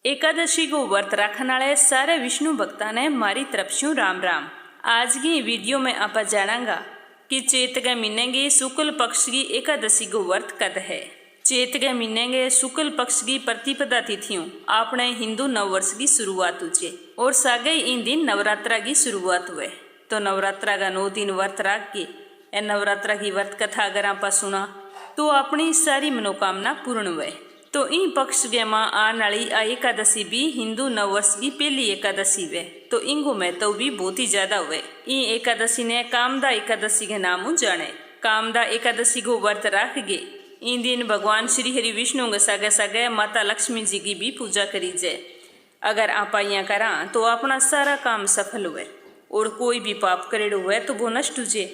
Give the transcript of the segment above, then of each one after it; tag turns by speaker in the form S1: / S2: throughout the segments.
S1: एकादशी को व्रत रखने वाले सारे विष्णु भक्ता ने मारी तरफ से राम राम। आज की वीडियो में आप जानांगा कि चैत के महीने की शुक्ल पक्ष की एकादशी को व्रत कद है। चैत के महीने के शुक्ल पक्ष की प्रतिपदा तिथियों अपने हिंदू नववर्ष की शुरुआत हुई और सागे इन दिन नवरात्रा की शुरुआत हुए। तो नवरात्रा का 9 दिन व्रत रख के नवरात्रा की व्रत कथा अगर आप सुना तो अपनी सारी मनोकामना पूर्ण हुए। तो इन पक्ष के माँ आने वाली एकादशी भी हिंदू नववर्ष की पहली एकादशी वे। तो इनको महत्व भी बहुत ही ज्यादा हुए। इन एकादशी ने कामदा एकादशी के नाम जाने। कामदा एकादशी को व्रत रख के इन दिन भगवान श्री हरि विष्णु के सागे सागे माता लक्ष्मी जी की भी पूजा करी जाए। अगर आप यहाँ करा तो अपना सारा काम सफल हुए और कोई भी पाप करेड़ हुए तो वो नष्ट हो जाए।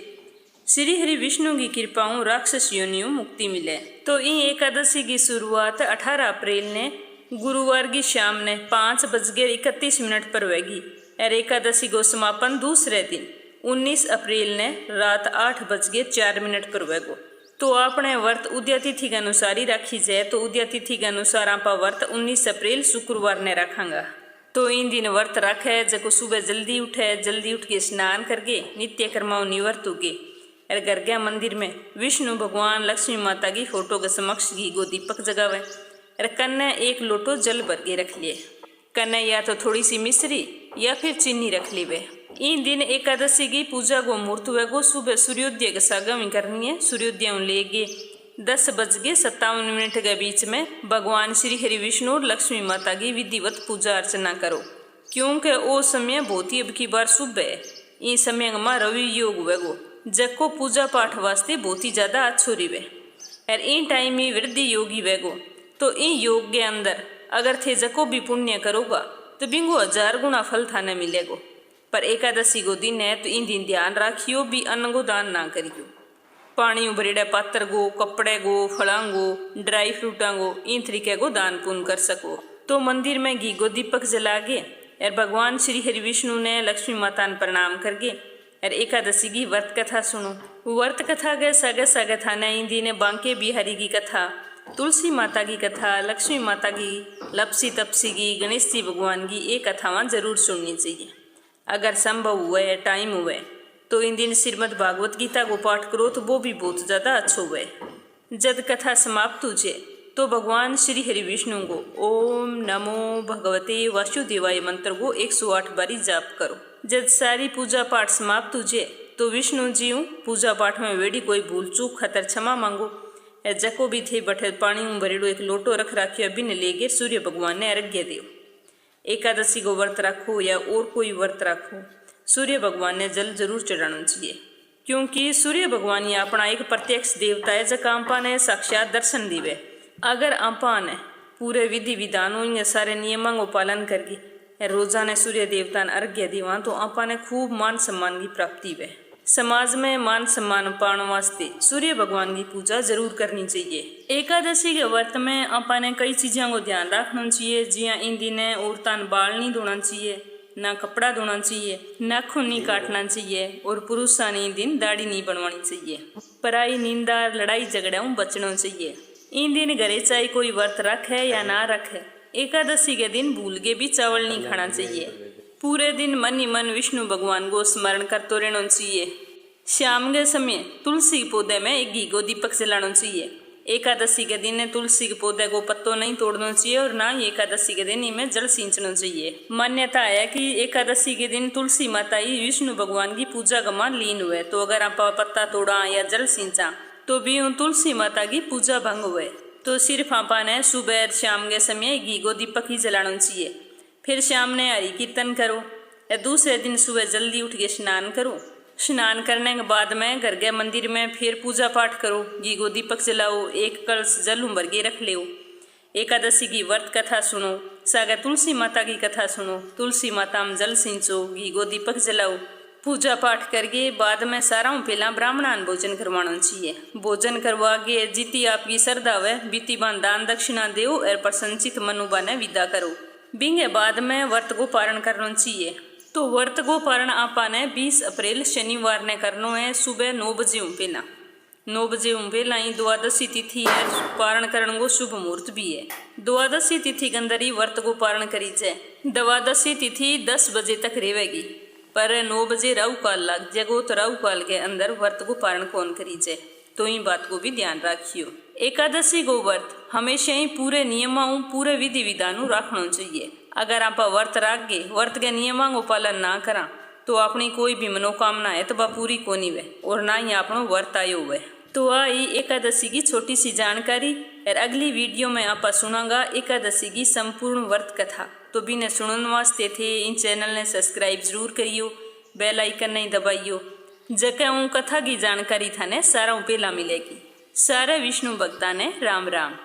S1: श्री हरि विष्णु की कृपाओं राक्षस योनियों मुक्ति मिले। तो इन एकादशी की शुरुआत 18 अप्रैल ने गुरुवार की शाम ने 5:31 पर होगी और एकादशी को समापन दूसरे दिन 19 अप्रैल ने रात 8:04 पर होगा। तो आपने व्रत उदय तिथि के अनुसार ही रखी जाए। तो उदय तिथि के अनुसार आप व्रत 19 अप्रैल शुक्रवार ने रखांगा। तो इन दिन व्रत रखे जको सुबह जल्दी उठ के स्नान करके नित्य कर्माओं निवृत्त होके और घर के मंदिर में विष्णु भगवान लक्ष्मी माता की फोटो के समक्ष घी को दीपक जगावे और कन्ने एक लोटो जल भर के रख लिए। कन्ने या तो थोड़ी सी मिश्री या फिर चीनी रख ली वे। इन दिन एकादशी की पूजा को मुहूर्त हुए को सुबह सूर्योदय के सागम करनी है। सूर्योदय लेके 10:57 के बीच में भगवान श्री हरि विष्णु और लक्ष्मी माता की विधिवत पूजा अर्चना करो, क्योंकि वो समय बहुत ही अब की बार शुभ है। इस समय में रवि योग हुएगो जको पूजा पाठ वास्ते बहुत ही ज्यादा अच्छो रिवे और इन टाइम में वृद्धि योगी वेगो। तो इन योग के अंदर अगर थे जको भी पुण्य करोगा तो बिंगो 1000 गुना फल थाने मिलेगो। पर एकादशी को दिन है तो इन दिन ध्यान रखियो भी अन्न को दान ना करियो। पानी भरेड़ा पात्र गो, कपड़े गो, फलांगो, ड्राई फ्रूटा गो इन तरीके को दान पुण्य कर सको। तो मंदिर में घी को दीपक जला के और भगवान श्री हरि विष्णु ने लक्ष्मी माता ने प्रणाम करके और एकादशी की व्रत कथा सुनो। व्रत कथा के सगे सगे थाने इन दिन बांके बिहारी की कथा, तुलसी माता की कथा, लक्ष्मी माता की, लपसी तपसी की, गणेश जी भगवान की ये कथावां जरूर सुननी चाहिए। अगर संभव हुए टाइम हुए तो इन दिन श्रीमद् भागवत गीता को पाठ करो तो वो भी बहुत ज़्यादा अच्छो हुए। जब कथा समाप्त हो जाए तो भगवान श्री हरि विष्णु को ओम नमो भगवते वासुदेवाय मंत्र को 108 बारी जाप करो। जब सारी पूजा पाठ समाप्त हो जाए तो विष्णु जी पूजा पाठ में वेड़ी कोई भूल चूक खतर क्षमा मांगो। जको भी थे बठे पानी भरेड़ो एक लोटो रख राखियो बिन लेके सूर्य भगवान ने अर्घ्य दो। एकादशी को व्रत रखो या और कोई व्रत रखो, सूर्य भगवान ने जल जरूर चढ़ाना चाहिए, क्योंकि सूर्य भगवान ही अपना एक प्रत्यक्ष देवता है जका आपा ने साक्षात दर्शन दिवे। अगर आपा ने पूरे विधि विधानों सारे नियमों को पालन करके रोजाना सूर्य देवता ने अर्घ्य दीवा तो आपा ने खूब मान सम्मान की प्राप्ति वे। समाज में मान सम्मान पाने वास्ते सूर्य भगवान की पूजा जरूर करनी चाहिए। एकादशी के व्रत में आपा ने कई चीज़ों को ध्यान रखना चाहिए। जिया इन दिन औरतां बाल नहीं धोना चाहिए, ना कपड़ा धोना चाहिए, नाखून नहीं काटना चाहिए और पुरुषों ने इन दिन दाढ़ी नहीं बनवानी चाहिए। पराई निंदा लड़ाई झगड़ों बचना चाहिए। इन दिन घरे चाहे कोई व्रत रखे या ना रखे, एकादशी के दिन भूल के भी चावल नहीं खाना चाहिए। पूरे दिन मन ही मन विष्णु भगवान को स्मरण करते रहना चाहिए। शाम के समय तुलसी के पौधे में एक घी को दीपक जलाना चाहिए। एकादशी के दिन तुलसी के पौधे को पत्तों नहीं तोड़ना चाहिए और ना ही एकादशी के दिन इनमें जल सींचना चाहिए। मान्यता है कि एकादशी के दिन तुलसी माता ही विष्णु भगवान की पूजा का मान लीन हुए। तो अगर आप पत्ता तोड़ा या जल सींचा तो भी तुलसी माता की पूजा भंग हुए। तो सिर्फ आपा ने सुबह और शाम के समय घी को दीपक ही जलाना चाहिए। फिर शाम ने हरि कीर्तन करो या दूसरे दिन सुबह जल्दी उठ के स्नान करो। स्नान करने के बाद में घर के मंदिर में फिर पूजा पाठ करो, घी को दीपक जलाओ, एक कलश जल भर के रख लो। एकादशी की व्रत कथा सुनो, सागे तुलसी माता की कथा सुनो, तुलसी माता में जल सींचो, घी को दीपक जलाओ। पूजा पाठ करके बाद में सारा पहला ब्राह्मणान भोजन करवाना चाहिए। भोजन करवा के जीती आपकी श्रद्धा वे बीतीबान दान दक्षिणा दो और प्रसन्नचित मनुबा ने विदा करो। बिंगे बाद में व्रत को पारण करना चाहिए। तो व्रत को पारण आपा ने 20 अप्रैल शनिवार ने करना है सुबह 9 बजे पहला 9 बजे पहला ही द्वादशी तिथि है, पारण करने को शुभ मुहूर्त भी है। द्वादशी तिथि के अंदर ही व्रत को पारण करी जाए। द्वादशी तिथि 10 बजे तक रहेगी, पर 9 बजे राहु काल लग जाएगो, तो राहु काल के अंदर व्रत को पारण कौन करी जाए, तो इन बात को भी ध्यान रखियो। एकादशी को व्रत हमेशा ही पूरे नियमों पूरे विधि विधानों रखना चाहिए। अगर आप व्रत रख गए, व्रत के नियमों को पालन ना करा, तो अपनी कोई भी मनोकामना है तो वह पूरी को नहीं वे, और ना ही अपनो व्रत आयो हुए। तो आई एकादशी की छोटी सी जानकारी, और अगली वीडियो में आप सुनांगा एकादशी की संपूर्ण व्रत कथा। तो बिना सुनने वास्ते थे इन चैनल ने सब्सक्राइब जरूर करियो, बेल आइकन नहीं दबाइयो, जके कथा की जानकारी थाने सारा पहला मिलेगी। सारे विष्णु भक्ता ने राम राम।